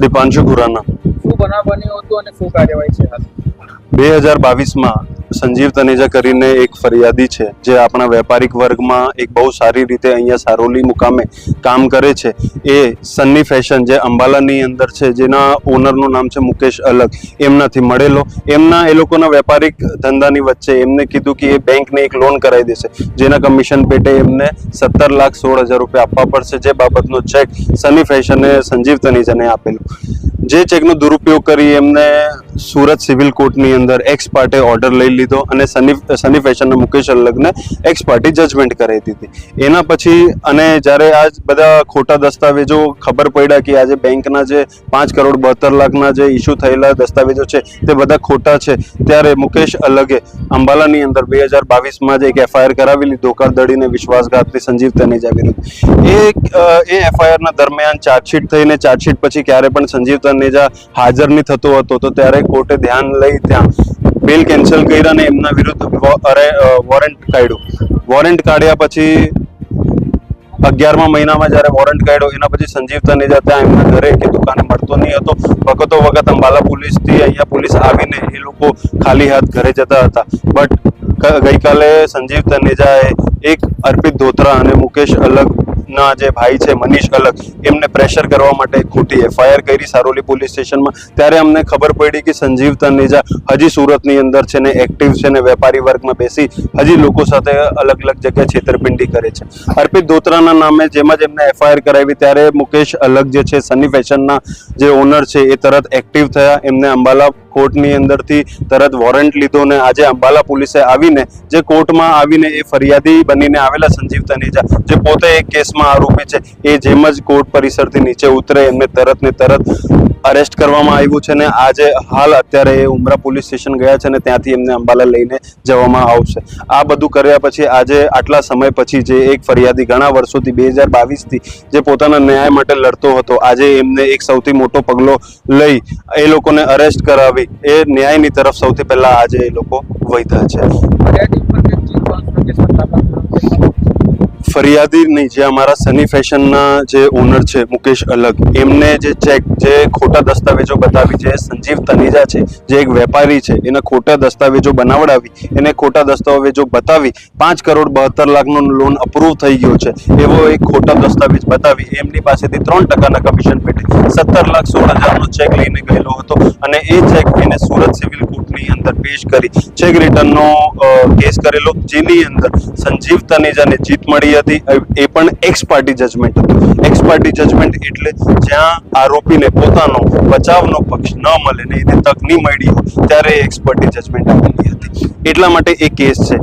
દીપાંશુ ખુરાના. શું બનાવ બન્યો હતો અને શું કાર્યવાહી છે હાલ? 2022માં સંજીવ તનેજા કરીને એક ફરિયાદી છે જે આપણા વેપારિક વર્ગમાં એક બહુ સારી રીતે અહીંયા સારોલી મુકામે કામ કરે છે. એ સન્ની ફેશન જે અંબાલાની અંદર છે, જેના ઓનરનું નામ છે મુકેશ અલગ, એમનાથી મળેલો. એ લોકોના વેપારિક ધંધાની વચ્ચે એમને કીધું કે એ બેંકને એક લોન કરાવી દેશે, જેના કમિશન પેટે એમને 17,16,000 રૂપિયા આપવા પડશે, જે બાબતનો ચેક સન્ની ફેશને સંજીવ તનેજાને આપેલો. જે ચેકનો દુરુપયોગ કરી એમને સુરત સિવિલ કોર્ટની અંદર એક્સ પાર્ટે ઓર્ડર લઈ લીધો અને સની ફેશનના મુકેશ અલગને એક્સ પાર્ટી જજમેન્ટ કરાવી દીધી. એના પછી અને જ્યારે આ બધા ખોટા દસ્તાવેજો ખબર પડ્યા કે આજે બેંકના જે 5,72,00,000ના જે ઇસ્યુ થયેલા દસ્તાવેજો છે તે બધા ખોટા છે, ત્યારે મુકેશ અલગે અંબાલાની અંદર 2022માં જ એક એફઆઈઆર કરાવેલી ધોખાધડીને વિશ્વાસઘાતની સંજીવ તનેજા વિરુદ્ધ. એ એફઆઈઆરના દરમિયાન ચાર્જશીટ થઈને ચાર્જશીટ પછી ક્યારે પણ સંજીવ તનેજા હાજર નહીં થતો હતો, તો ત્યારે કોર્ટે ધ્યાન લઈ ત્યાં બેલ કેન્સલ કર્યા અને એમના વિરુદ્ધ વોરંટ કાઢ્યું. વોરંટ કાઢ્યા પછી 11મા મહિનામાં જ્યારે વોરંટ કાઢ્યો એના પછી સંજીવ તનેજા ત્યાં એમના ઘરે કે દુકાને મળતો નહીં હતો. વખતો વખત અંબાલા પોલીસથી અહીંયા પોલીસ આવીને એ લોકો ખાલી હાથ ઘરે જતા હતા. બટ ગઈકાલે સંજીવ તનેજાએ એક અર્પિત ધોત્રા અને મુકેશ અલગના જે ભાઈ છે મનીષ અલગ, એમને પ્રેશર કરવા માટે ખોટી એફઆઈઆર કરી સારોલી પોલીસ સ્ટેશનમાં. ત્યારે અમને ખબર પડી કે સંજીવ તનેજા હજી સુરતની અંદર છે ને એક્ટિવ છે ને વેપારી વર્ગમાં બેસી હજી લોકો સાથે અલગ અલગ જગ્યાએ છેતરપિંડી કરે છે. અર્પિત ધોત્રાના નામે જેમ જ એમને એફઆઈઆર કરાવી ત્યારે મુકેશ અલગ જે છે સની ફેશનના જે ઓનર છે એ તરત એક્ટિવ થયા. એમને અંબાલા કોર્ટની અંદરથી તરત વોરંટ લીધો ને આજે અંબાલા પોલીસે આવીને જે કોર્ટમાં આવીને એ ફરિયાદી બનીને આવેલા સંજીવ તનેજા, જે પોતે એક કેસમાં આરોપી છે, એ જેમ જ કોર્ટ પરિસરથી નીચે ઉતરે એમને તરત ને તરત અરેસ્ટ કરવામાં આવ્યું છે ને આજે હાલ અત્યારે એ ઉમરા પોલીસ સ્ટેશન ગયા છે ને ત્યાંથી એમને અંબાલા લઈને જવામાં આવશે. આ બધું કર્યા પછી આજે આટલા સમય પછી જે એક ફરિયાદી ઘણા વર્ષોથી 2022થી જે પોતાના ન્યાય માટે લડતો હતો, આજે એમને એક સૌથી મોટો પગલો લઈ એ લોકોને અરેસ્ટ કરાવી એ ન્યાયની તરફ સૌથી પહેલા આજે એ લોકો વધ્યા છે. ફરિયાદી નહીં, જે અમારા સની ફેશનના જે ઓનર છે મુકેશ અલગ, એમને જે ચેક જે ખોટા દસ્તાવેજો બતાવી, જે સંજીવ તનેજા છે જે એક વેપારી છે એના ખોટા દસ્તાવેજો બનાવડાવી, એને ખોટા દસ્તાવેજો બતાવી 5,72,00,000નો લોન અપ્રૂવ થઈ ગયો છે એવો એક ખોટા દસ્તાવેજ બતાવી એમની પાસેથી 3% કમિશન પેટે 17,16,000નો ચેક લઈને ગયેલો હતો અને એ ચેક એને સુરત સિવિલ કોર્ટની અંદર પેશ કરી ચેક રિટર્નનો કેસ કરેલો, જેની અંદર સંજીવ તનેજાને જીત મળી હતી. એ પણ એક્સ પાર્ટી જજમેન્ટ હતું. એક્સ પાર્ટી જજમેન્ટ એટલે જ્યાં આરોપીને પોતાનો બચાવનો પક્ષ ન મળે ને એને તક નહીં મળી હોય ત્યારે એક્સ પાર્ટી જજમેન્ટ આપેલી હતી. એટલા માટે એ કેસ છે.